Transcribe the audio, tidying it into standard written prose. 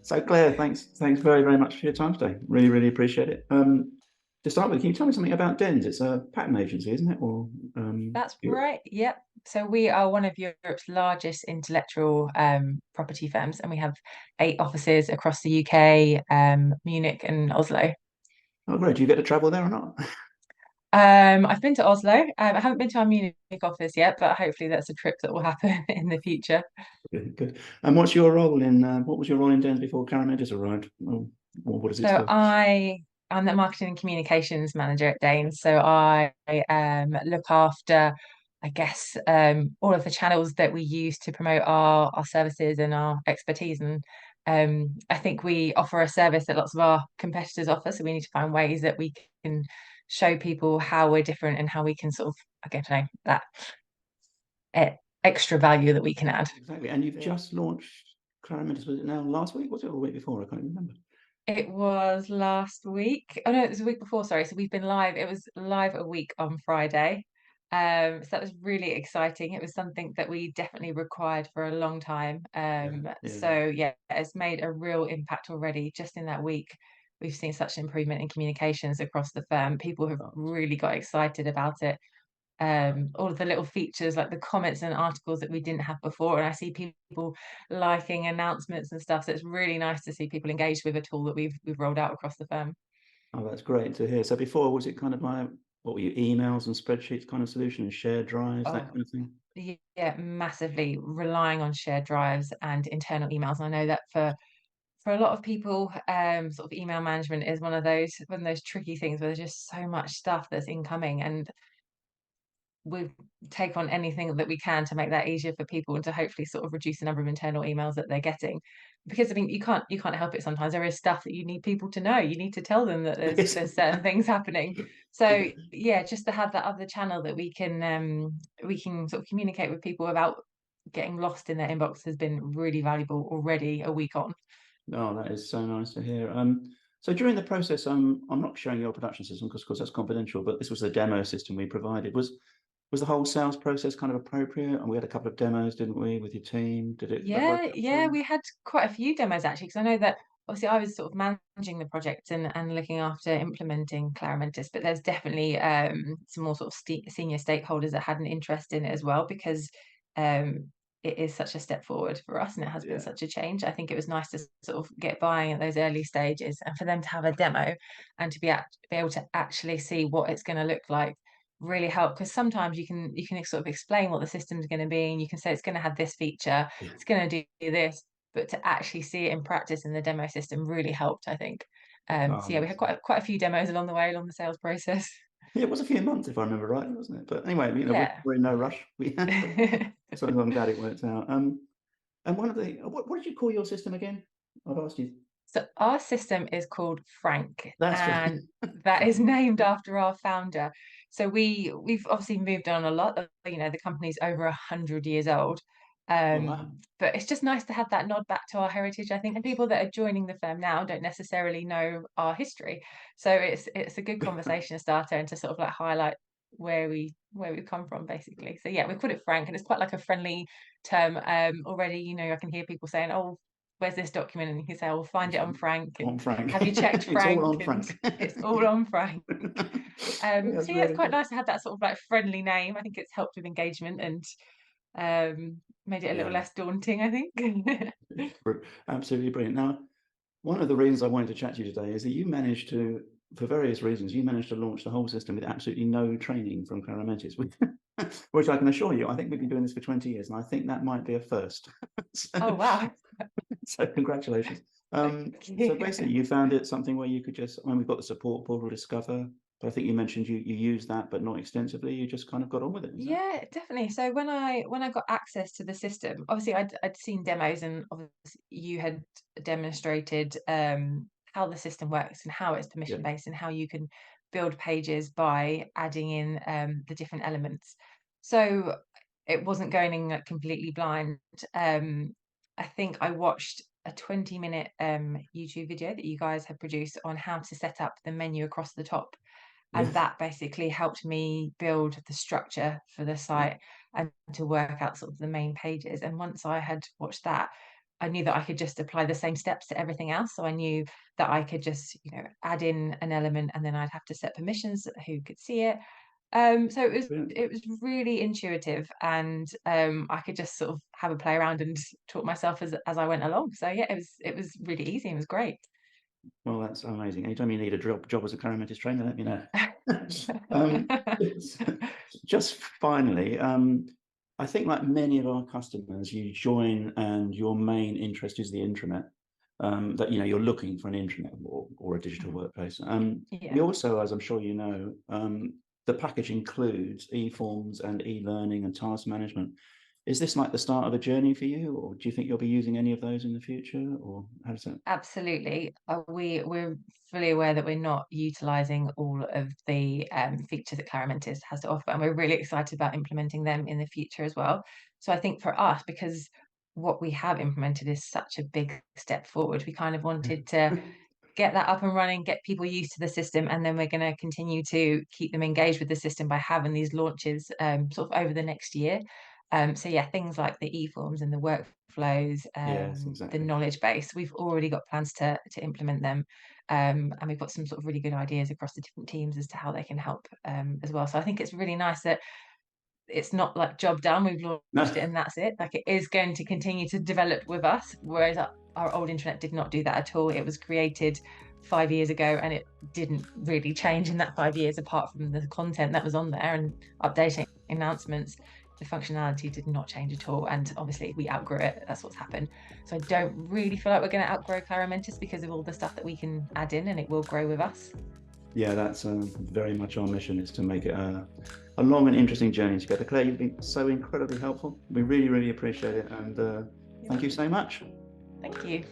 So Claire, thanks very, very much for your time today. Really, really appreciate it. To start with, can you tell me something about Dehns? It's a pattern agency, isn't it? Or That's you right. Yep. So we are one of Europe's largest intellectual property firms, and we have 8 offices across the UK, Munich and Oslo. oh great. Do you get to travel there or not? I've been to Oslo. I haven't been to our Munich office yet, but hopefully that's a trip that will happen in the future. Good, good. And what's your role in what was your role in Dehns before Claromentis arrived? Well, what does it So still? I'm the marketing and communications manager at Dehns. So I look after, I guess, all of the channels that we use to promote our services and our expertise. And I think we offer a service that lots of our competitors offer. So we need to find ways that we can show people how we're different and how we can sort of, I don't know, that extra value that we can add. Exactly. And you've just launched Claromentis, was it now last week? Was it or the week before? I can't even remember. It was last week. Oh no, it was a week before, sorry. So we've been live. It was live a week on Friday. So that was really exciting. It was something that we definitely required for a long time. Yeah, yeah. So yeah, it's made a real impact already. Just in that week, we've seen such an improvement in communications across the firm. People have Oh, really got excited about it, all of the little features like the comments and articles that we didn't have before. And I see people liking announcements and stuff. So it's really nice to see people engaged with a tool that we've rolled out across the firm. oh, that's great to hear. So before, was it kind of like what were you, emails and spreadsheets kind of solution and shared drives, that Oh, kind of thing? yeah, massively relying on shared drives and internal emails. And I know that for a lot of people, sort of email management is one of those tricky things where there's just so much stuff that's incoming, and we take on anything that we can to make that easier for people and to hopefully sort of reduce the number of internal emails that they're getting. Because I mean, you can't help it sometimes. There is stuff that you need people to know. You need to tell them that there's Yes. there's certain things happening. So Yeah. yeah, just to have that other channel that we can sort of communicate with people without getting lost in their inbox has been really valuable already a week on. No, that is so nice to hear. So during the process, I'm not showing your production system because, of course, that's confidential. But this was the demo system we provided. Was the whole sales process kind of appropriate? And we had a couple of demos, didn't we, with your team? Did that work Yeah, out for yeah, you? we had quite a few demos actually, because I know that obviously I was sort of managing the project and looking after implementing Claromentis, but there's definitely some more sort of senior stakeholders that had an interest in it as well, because it is such a step forward for us and it has been Yeah. such a change. I think it was nice to sort of get buying at those early stages and for them to have a demo and to be able to actually see what it's going to look like really help, because sometimes you can sort of explain what the system's going to be and you can say it's going to have this feature, Yeah. it's going to do this, but to actually see it in practice in the demo system really helped, I think. So Oh, yeah, we had that's quite a few demos along the way along the sales process. yeah. It was a few months, if I remember right, wasn't it? But anyway, Yeah. we're in no rush. So I'm glad it worked out. And one of the what did you call your system again? I've asked you. So our system is called Frank, That's right. and that is Frank. named after our founder. So we've obviously moved on a lot. The company's over 100 years old. Oh wow. But it's just nice to have that nod back to our heritage, I think. And people that are joining the firm now don't necessarily know our history. So it's a good conversation starter and to sort of like highlight where we've come from, basically. So yeah, we call it Frank, and it's quite like a friendly term. Already, I can hear people saying, "Oh, where's this document?" And you can say, "I'll find it on Frank." On And Frank. have you checked It's all Frank? on And Frank. it's all on Frank. That's So yeah, it's really quite good. nice to have that sort of like friendly name. I think it's helped with engagement and made it a little Yeah, less daunting, I think. absolutely brilliant. Now, one of the reasons I wanted to chat to you today is that you managed to, for various reasons, you managed to launch the whole system with absolutely no training from Claromentis, which I can assure you, I think we've been doing this for 20 years, and I think that might be a first. So, Oh wow. so congratulations. Thank So you. basically, you found it something where you could just, I mean, we've got the support portal Discover, but I think you mentioned you use that, but not extensively. You just kind of got on with it. Is that? Yeah, definitely. So when I got access to the system, obviously I'd seen demos and obviously you had demonstrated how the system works and how it's Yeah. permission based and how you can build pages by adding in the different elements. So it wasn't going in like, completely blind. I think I watched a 20-minute YouTube video that you guys had produced on how to set up the menu across the top, Yeah. and that basically helped me build the structure for the Yeah. site and to work out sort of the main pages. And once I had watched that, I knew that I could just apply the same steps to everything else. So I knew that I could just, add in an element and then I'd have to set permissions who could see it. So Brilliant. it was really intuitive, and I could just sort of have a play around and taught myself as I went along. So yeah, it was really easy and it was great. Well, that's amazing. Anytime you need a job as a Claromentis trainer, let me know. Um, just finally, I think like many of our customers, you join and your main interest is the intranet. That you're looking for an intranet or a digital workplace. Yeah. We also, as I'm sure you know, the package includes e-forms and e-learning and task management. Is this like the start of a journey for you, or do you think you'll be using any of those in the future, or how does that? Absolutely. We're fully aware that we're not utilizing all of the features that Claromentis has to offer, and we're really excited about implementing them in the future as well. So I think for us, because what we have implemented is such a big step forward, we kind of wanted to get that up and running, get people used to the system, and then we're going to continue to keep them engaged with the system by having these launches sort of over the next year. So yeah, things like the e-forms and the workflows, Yes, the exactly. knowledge base, we've already got plans to implement them, and we've got some sort of really good ideas across the different teams as to how they can help as well. So I think it's really nice that it's not like job done, we've No, launched it and that's it. Like, it is going to continue to develop with us, whereas our old internet did not do that at all. It was created 5 years ago and it didn't really change in that 5 years apart from the content that was on there and updating announcements. The functionality did not change at all, and obviously we outgrew it. That's what's happened. So I don't really feel like we're going to outgrow Claromentis because of all the stuff that we can add in, and it will grow with us. yeah, that's very much our mission, is to make it a long and interesting journey together. Claire, you've been so incredibly helpful. We really, really appreciate it, and thank you so much. Thank you.